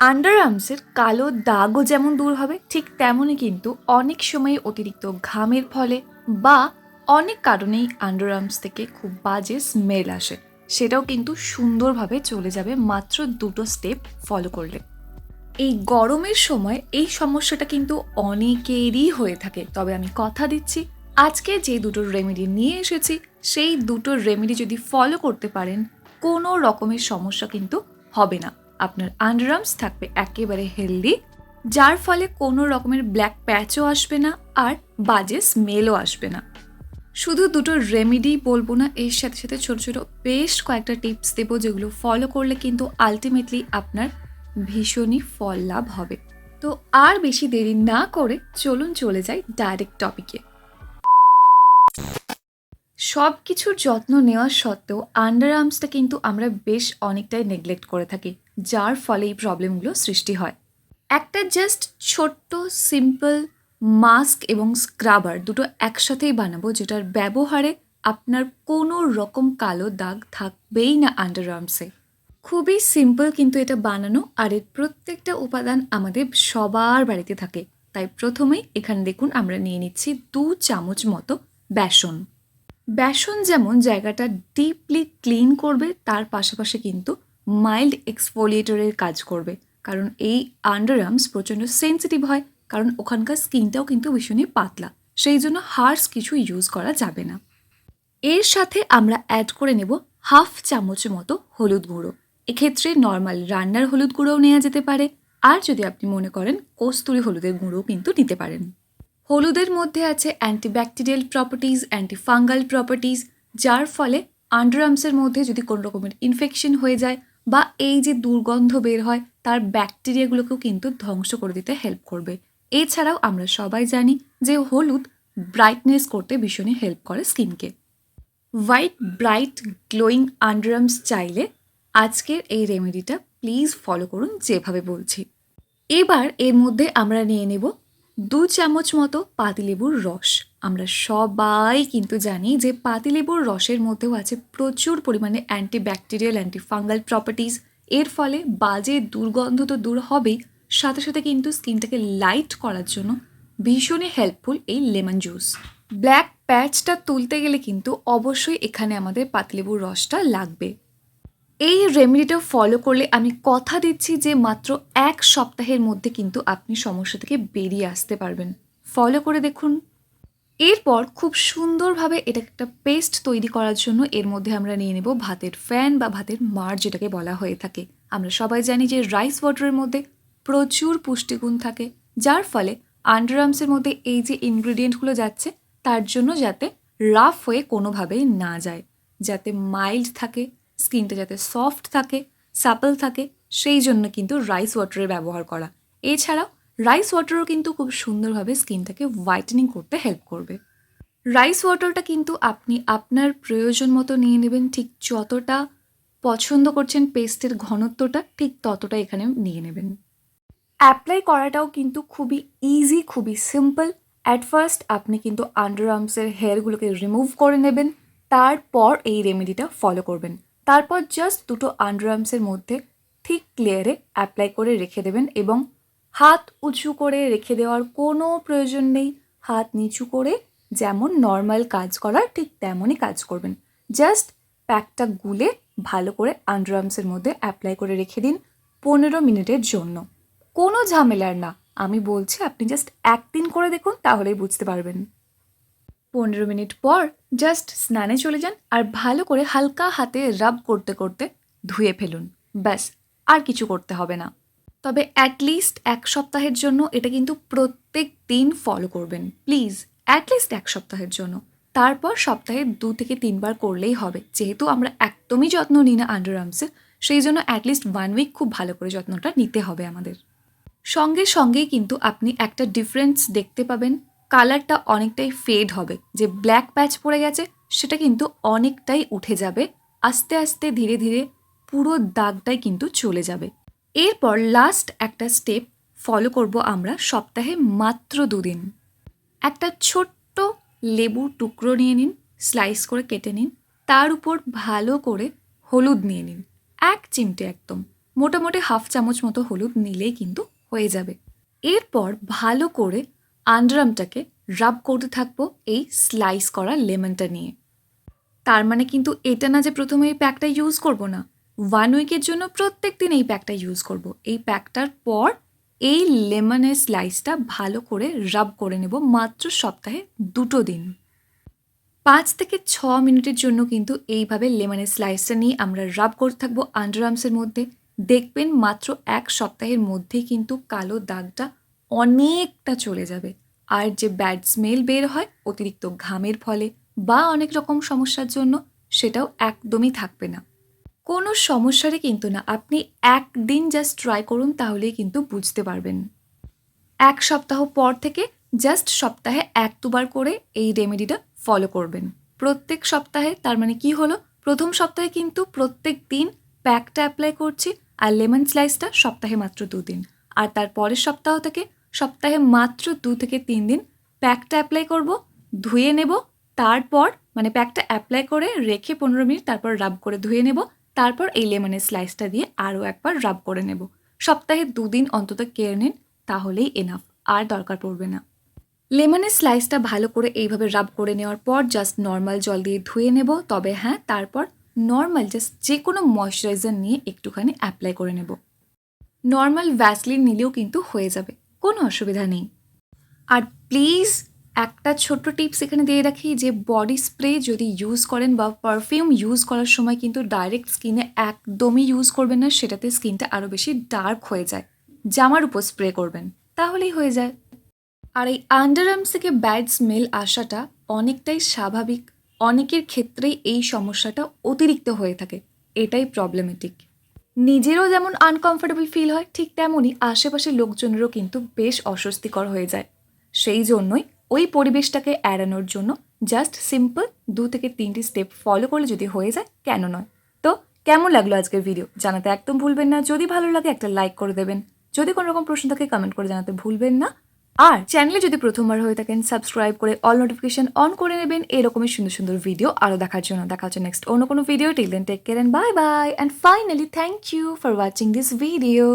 আন্ডারআর্মসের কালো দাগও যেমন দূর হবে, ঠিক তেমনই কিন্তু অনেক সময় অতিরিক্ত ঘামের ফলে বা অনেক কারণেই আন্ডারআর্মস থেকে খুব বাজে স্মেল আসে, সেটাও কিন্তু সুন্দরভাবে চলে যাবে মাত্র দুটো স্টেপ ফলো করলে। এই গরমের সময় এই সমস্যাটা কিন্তু অনেকেরই হয়ে থাকে, তবে আমি কথা দিচ্ছি আজকে যে দুটো রেমেডি নিয়ে এসেছি সেই দুটো রেমেডি যদি ফলো করতে পারেন কোনো রকমের সমস্যা কিন্তু হবে না। আপনার আন্ডারআর্মস থাকবে একেবারে হেলদি, যার ফলে কোনো রকমের ব্ল্যাক প্যাচও আসবে না আর বাজে স্মেলও আসবে না। শুধু দুটো রেমেডি বলবো না, এর সাথে সাথে ছোট ছোট বেশ কয়েকটা টিপস দেবো যেগুলো ফলো করলে কিন্তু আলটিমেটলি আপনার ভীষণই ফল লাভ হবে। তো আর বেশি দেরি না করে চলুন চলে যাই ডাইরেক্ট টপিকে। সব কিছুর যত্ন নেওয়া সত্ত্বেও আন্ডারআর্মসটা কিন্তু আমরা বেশ অনেকটাই নেগলেক্ট করে থাকি, যার ফলে এই প্রবলেমগুলো সৃষ্টি হয়। একটা জাস্ট ছোট্ট সিম্পল মাস্ক এবং স্ক্রাবার দুটো একসাথেই বানাবো, যেটার ব্যবহারে আপনার কোনো রকম কালো দাগ থাকবেই না আন্ডারআর্মসে। খুবই সিম্পল কিন্তু এটা বানানো, আর এর প্রত্যেকটা উপাদান আমাদের সবার বাড়িতে থাকে। তাই প্রথমেই এখানে দেখুন আমরা নিয়ে নিচ্ছি 2 চামচ মতো বেসন। বেসন যেমন জায়গাটা ডিপলি ক্লিন করবে, তার পাশাপাশি কিন্তু মাইল্ড এক্সফোলিয়েটরের কাজ করবে, কারণ এই আন্ডারআর্মস প্রচণ্ড সেন্সিটিভ হয়, কারণ ওখানকার স্কিনটাও কিন্তু ভীষণই পাতলা, সেই জন্য হার্শ কিছু ইউজ করা যাবে না। এর সাথে আমরা অ্যাড করে নেব 1/2 চামচ মতো হলুদ গুঁড়ো। এক্ষেত্রে নর্মাল রান্নার হলুদ গুঁড়োও নেওয়া যেতে পারে, আর যদি আপনি মনে করেন কস্তুরি হলুদের গুঁড়োও কিন্তু নিতে পারেন। হলুদের মধ্যে আছে অ্যান্টিব্যাকটেরিয়াল প্রপার্টিজ, অ্যান্টিফাঙ্গাল প্রপার্টিজ, যার ফলে আন্ডারআর্মসের মধ্যে যদি কোনো রকমের ইনফেকশন হয়ে যায় বা এই যে দুর্গন্ধ বের হয় তার ব্যাকটেরিয়াগুলোকেও কিন্তু ধ্বংস করে দিতে হেল্প করবে। এছাড়াও আমরা সবাই জানি যে হলুদ ব্রাইটনেস করতে ভীষণই হেল্প করে স্কিনকে। হোয়াইট ব্রাইট গ্লোয়িং আন্ডারআর্মস চাইলে আজকের এই রেমেডিটা প্লিজ ফলো করুন যেভাবে বলছি। এবার এর মধ্যে আমরা নিয়ে নেব 2 চামচ মতো পাতিলেবুর রস। আমরা সবাই কিন্তু জানি যে পাতিলেবুর রসের মধ্যেও আছে প্রচুর পরিমাণে অ্যান্টিব্যাকটেরিয়াল অ্যান্টিফাঙ্গাল প্রপার্টিজ। এর ফলে বাজে দুর্গন্ধ তো দূর হবেই, সাথে সাথে কিন্তু স্কিনটাকে লাইট করার জন্য ভীষণই হেল্পফুল এই লেমন জুস। ব্ল্যাক প্যাচটা তুলতে গেলে কিন্তু অবশ্যই এখানে আমাদের পাতিলেবুর রসটা লাগবে। এই রেমেডিটা ফলো করলে আমি কথা দিচ্ছি যে মাত্র 1 সপ্তাহের মধ্যে কিন্তু আপনি সমস্যা থেকে বেরিয়ে আসতে পারবেন। ফলো করে দেখুন। এরপর খুব সুন্দরভাবে এটা একটা পেস্ট তৈরি করার জন্য এর মধ্যে আমরা নিয়ে নেব ভাতের ফ্যান বা ভাতের মাড়, যেটাকে বলা হয়ে থাকে। আমরা সবাই জানি যে রাইস ওয়াটারের মধ্যে প্রচুর পুষ্টিগুণ থাকে, যার ফলে আন্ডারআর্মসের মধ্যে এই যে ইনগ্রিডিয়েন্টগুলো যাচ্ছে তার জন্য যাতে রাফ হয়ে কোনোভাবেই না যায়, যাতে মাইল্ড থাকে, স্কিনটা যাতে সফট থাকে, সাপল থাকে, সেই জন্য কিন্তু রাইস ওয়াটারের ব্যবহার করা। এছাড়াও রাইস ওয়াটারও কিন্তু খুব সুন্দরভাবে স্কিনটাকে হোয়াইটেনিং করতে হেল্প করবে। রাইস ওয়াটারটা কিন্তু আপনি আপনার প্রয়োজন মতো নিয়ে নেবেন, ঠিক যতটা পছন্দ করছেন পেস্টের ঘনত্বটা ঠিক ততটা এখানে নিয়ে নেবেন। অ্যাপ্লাই করাটাও কিন্তু খুবই ইজি, খুবই সিম্পল। অ্যাট ফার্স্ট আপনি কিন্তু আন্ডারআর্মসের হেয়ারগুলোকে রিমুভ করে নেবেন, তারপর এই রেমেডিটা ফলো করবেন। তারপর জাস্ট দুটো আন্ডারআর্মসের মধ্যে থিক লেয়ারে অ্যাপ্লাই করে রেখে দেবেন, এবং হাত উঁচু করে রেখে দেওয়ার কোনো প্রয়োজন নেই। হাত নিচু করে যেমন নর্মাল কাজ করার ঠিক তেমনই কাজ করবেন। জাস্ট প্যাকটা গুলে ভালো করে আন্ডারআর্মসের মধ্যে অ্যাপ্লাই করে রেখে দিন 15 মিনিটের জন্য। কোনো ঝামেলার না, আমি বলছি আপনি জাস্ট একদিন করে দেখুন, তাহলেই বুঝতে পারবেন। 15 মিনিট পর জাস্ট স্নানে চলে যান আর ভালো করে হালকা হাতে রাব করতে করতে ধুয়ে ফেলুন। ব্যাস, আর কিছু করতে হবে না। তবে অ্যাটলিস্ট 1 সপ্তাহের জন্য এটা কিন্তু প্রত্যেক দিন ফলো করবেন প্লিজ, অ্যাটলিস্ট 1 সপ্তাহের জন্য। তারপর সপ্তাহে 2 থেকে 3 বার করলেই হবে, যেহেতু আমরা একদমই যত্ন নিই না আন্ডারআর্মসের, সেই জন্য অ্যাটলিস্ট 1 উইক খুব ভালো করে যত্নটা নিতে হবে আমাদের। সঙ্গে সঙ্গেই কিন্তু আপনি একটা ডিফারেন্স দেখতে পাবেন, কালারটা অনেকটাই ফেড হবে, যে ব্ল্যাক প্যাচ পড়ে গেছে সেটা কিন্তু অনেকটাই উঠে যাবে, আস্তে আস্তে ধীরে ধীরে পুরো দাগটাই কিন্তু চলে যাবে। এরপর লাস্ট একটা স্টেপ ফলো করব আমরা সপ্তাহে মাত্র 2 দিন। একটা ছোট্ট লেবুর টুকরো নিয়ে নিন, স্লাইস করে কেটে নিন, তার উপর ভালো করে হলুদ নিয়ে নিন, 1 চিমটে একদম, মোটামুটি হাফ চামচ মতো হলুদ নিলেই কিন্তু হয়ে যাবে। এরপর ভালো করে আন্ডারআর্মটাকে রাব করতে থাকবো এই স্লাইস করা লেমনটা নিয়ে। তার মানে কিন্তু এটা না যে প্রথমে এই প্যাকটা ইউজ করব না, 1 উইকের জন্য প্রত্যেক দিন এই প্যাকটা ইউজ করব। এই প্যাকটার পর এই লেমনের স্লাইসটা ভালো করে রাব করে নেব মাত্র সপ্তাহে 2 দিন। 5 থেকে 6 মিনিটের জন্য কিন্তু এইভাবে লেমনের স্লাইসটা নিয়ে আমরা রাব করতে থাকবো আন্ডারআর্মসের মধ্যে। দেখবেন মাত্র 1 সপ্তাহের মধ্যেই কিন্তু কালো দাগটা অনেকটা চলে যাবে। আর যে ব্যাড স্মেল বের হয় অতিরিক্ত ঘামের ফলে বা অনেক রকম সমস্যার জন্য, সেটাও একদমই থাকবে না। কোনো সমস্যারই কিন্তু না, আপনি একদিন জাস্ট ট্রাই করুন তাহলেই কিন্তু বুঝতে পারবেন। 1 সপ্তাহ পর থেকে জাস্ট সপ্তাহে 1-2 বার করে এই রেমেডিটা ফলো করবেন। প্রত্যেক সপ্তাহে, তার মানে কি হলো, প্রথম সপ্তাহে কিন্তু প্রত্যেক দিন প্যাকটা অ্যাপ্লাই করছি আর লেমন স্লাইসটা সপ্তাহে মাত্র 2 দিন। আর তার পরের সপ্তাহ থেকে সপ্তাহে মাত্র 2 থেকে 3 দিন প্যাকটা অ্যাপ্লাই করব, ধুয়ে নেব, তারপর মানে প্যাকটা অ্যাপ্লাই করে রেখে 15 মিনিট তারপর রাব করে ধুয়ে নেব, তারপর এই লেমনের স্লাইসটা দিয়ে আরও একবার রাব করে নেব। সপ্তাহে 2 দিন অন্তত কেয়ার নিন, তাহলেই এনাফ, আর দরকার পড়বে না। লেমনের স্লাইসটা ভালো করে এইভাবে রাব করে নেওয়ার পর জাস্ট নর্মাল জল দিয়ে ধুয়ে নেব। তবে হ্যাঁ, তারপর নর্মাল জাস্ট যে কোনো ময়শ্চারাইজার নিয়ে একটুখানি অ্যাপ্লাই করে নেব। নর্মাল ভ্যাসলিন নিলেও কিন্তু হয়ে যাবে, কোনো অসুবিধা নেই। আর প্লিজ একটা ছোট্ট টিপস এখানে দিয়ে রাখি যে বডি স্প্রে যদি ইউজ করেন বা পারফিউম ইউজ করার সময় কিন্তু ডাইরেক্ট স্কিনে একদমই ইউজ করবেন না, সেটাতে স্কিনটা আরও বেশি ডার্ক হয়ে যায়। জামার উপর স্প্রে করবেন, তাহলেই হয়ে যায়। আর এই আন্ডারআর্মস থেকে ব্যাড স্মেল আসাটা অনেকটাই স্বাভাবিক। অনেকের ক্ষেত্রেই এই সমস্যাটা অতিরিক্ত হয়ে থাকে, এটাই প্রবলেমেটিক। নিজেরও যেমন আনকমফোর্টেবল ফিল হয়, ঠিক তেমনই আশেপাশের লোকজনেরও কিন্তু বেশ অস্বস্তিকর হয়ে যায়। সেই জন্যই ওই পরিবেশটাকে এড়ানোর জন্য জাস্ট সিম্পল 2 থেকে 3টি স্টেপ ফলো করলে যদি হয়ে যায়, কেন নয়। তো কেমন লাগলো আজকের ভিডিও জানাতে একদম ভুলবেন না। যদি ভালো লাগে একটা লাইক করে দেবেন, যদি কোনো রকম প্রশ্ন থাকে কমেন্ট করে জানাতে ভুলবেন না। আর চ্যানেলে যদি প্রথমবার হয়ে থাকেন সাবস্ক্রাইব করে অল নোটিফিকেশন অন করে নেবেন এরকমই সুন্দর সুন্দর ভিডিও আরও দেখার জন্য। দেখা হচ্ছে নেক্সট অন্য কোনো video. Till then take care and bye bye, and finally thank you for watching this video.